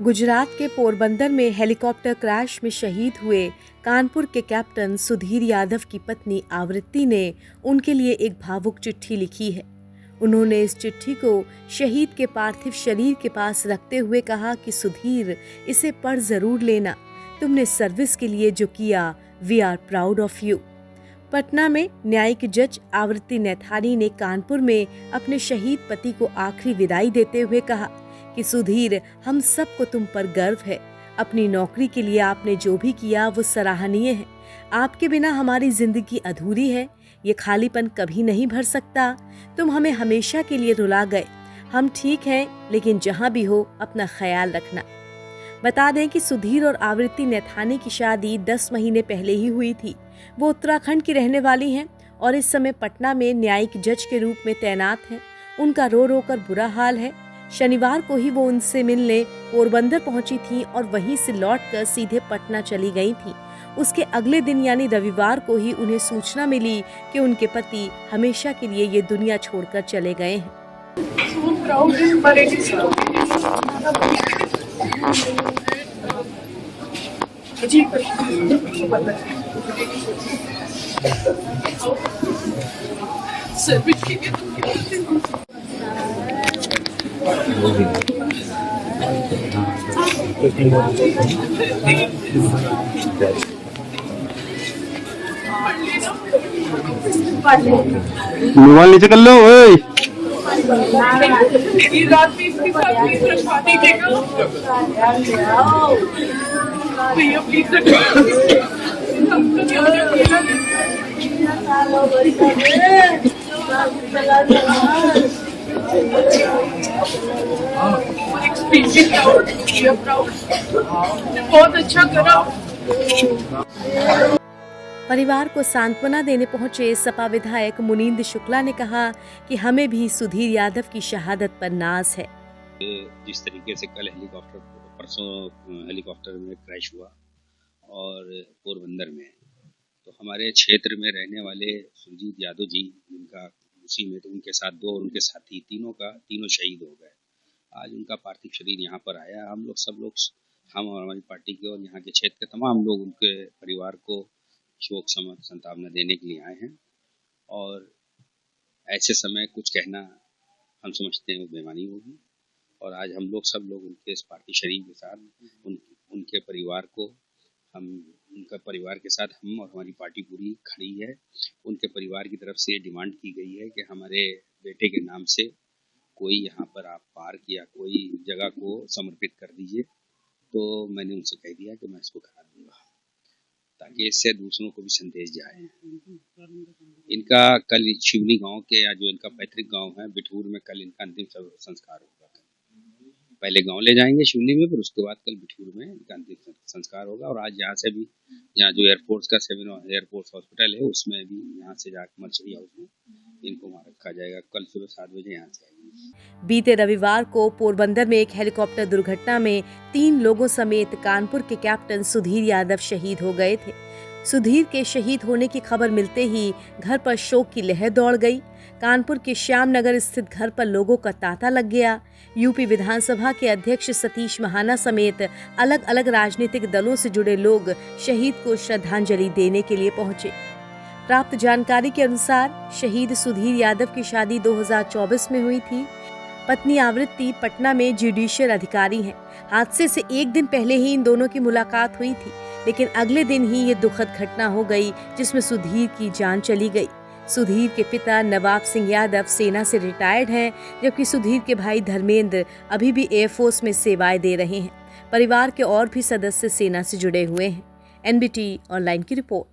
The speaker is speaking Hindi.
गुजरात के पोरबंदर में हेलीकॉप्टर क्रैश में शहीद हुए कानपुर के कैप्टन सुधीर यादव की पत्नी आवृत्ति ने उनके लिए एक भावुक चिट्ठी लिखी है। उन्होंने इस चिट्ठी को शहीद के पार्थिव शरीर के पास रखते हुए कहा कि सुधीर, इसे पढ़ जरूर लेना। तुमने सर्विस के लिए जो किया, we are proud of you. Patna में न्यायिक जज आवृत्ति नैथानी ने कानपुर में अपने शहीद पति को आखिरी विदाई देते हुए कहा कि सुधीर, हम सबको तुम पर गर्व है। अपनी नौकरी के लिए आपने जो भी किया वो सराहनीय है। आपके बिना हमारी जिंदगी अधूरी है। ये खालीपन कभी नहीं भर सकता। तुम हमें हमेशा के लिए रुला गए। हम ठीक हैं, लेकिन जहाँ भी हो अपना ख्याल रखना। बता दें कि सुधीर और आवृत्ति नैथानी की शादी 10 महीने पहले ही हुई थी। वो उत्तराखंड की रहने वाली हैं और इस समय पटना में न्यायिक जज के रूप में तैनात हैं। उनका रो रो कर बुरा हाल है। शनिवार को ही वो उनसे मिलने पोरबंदर पहुंची थी और वहीं से लौटकर सीधे पटना चली गई थी। उसके अगले दिन यानी रविवार को ही उन्हें सूचना मिली कि उनके पति हमेशा के लिए ये दुनिया छोड़कर चले गए हैं। मोबाइल नीचे कर लो। ओए बहुत अच्छा करा। परिवार को सांत्वना देने पहुंचे सपा विधायक मुनींद्र शुक्ला ने कहा कि हमें भी सुधीर यादव की शहादत पर नाज है। जिस तरीके से कल परसों हेलीकॉप्टर में क्रैश हुआ और पोरबंदर में, तो हमारे क्षेत्र में रहने वाले सुजीत यादव जी, जिनका उसी में तो उनके साथ दो और उनके साथी तीनों शहीद हो गए। आज उनका पार्थिव शरीर यहाँ पर आया। हम और हमारी पार्टी के और यहाँ के क्षेत्र के तमाम लोग उनके परिवार को शोक संतापना देने के लिए आए हैं। और ऐसे समय कुछ कहना हम समझते हैं वो बेईमानी होगी। और आज हम लोग सब लोग उनके इस पार्थिव शरीर के साथ उनके परिवार को उनका परिवार के साथ हम और हमारी पार्टी पूरी खड़ी है। उनके परिवार की तरफ से डिमांड की गई है कि हमारे बेटे के नाम से कोई यहाँ पर आप पार्क या कोई जगह को समर्पित कर दीजिए। तो मैंने उनसे कह दिया कि मैं इसको करा दूंगा, ताकि इससे दूसरों को भी संदेश जाए। इनका कल शिवनी गांव के, या जो इनका पैतृक गांव है बिठूर में, कल इनका अंतिम संस्कार होगा। पहले गांव ले जाएंगे शिवनी में, फिर उसके बाद कल बिठूर में इनका अंतिम संस्कार होगा। और आज यहाँ से भी, यहाँ जो एयरफोर्स हॉस्पिटल है उसमें भी यहाँ से जाकर मर्चरी हाउस में इनको वहाँ रखा जाएगा। कल सुबह 7 बजे यहाँ से आएंगे। बीते रविवार को पोरबंदर में एक हेलीकॉप्टर दुर्घटना में 3 लोगों समेत कानपुर के कैप्टन सुधीर यादव शहीद हो गए थे। सुधीर के शहीद होने की खबर मिलते ही घर पर शोक की लहर दौड़ गई। कानपुर के श्यामनगर स्थित घर पर लोगों का तांता लग गया। यूपी विधानसभा के अध्यक्ष सतीश महाना समेत अलग अलग राजनीतिक दलों से जुड़े लोग शहीद को श्रद्धांजलि देने के लिए पहुंचे। प्राप्त जानकारी के अनुसार शहीद सुधीर यादव की शादी 2024 में हुई थी। पत्नी आवृत्ति पटना में जुडिशियल अधिकारी हैं। हादसे से एक दिन पहले ही इन दोनों की मुलाकात हुई थी, लेकिन अगले दिन ही ये दुखद घटना हो गई जिसमें सुधीर की जान चली गई। सुधीर के पिता नवाब सिंह यादव सेना से रिटायर्ड हैं, जबकि सुधीर के भाई धर्मेंद्र अभी भी एयरफोर्स में सेवाएं दे रहे हैं। परिवार के और भी सदस्य सेना से जुड़े हुए हैं। NBT ऑनलाइन की रिपोर्ट।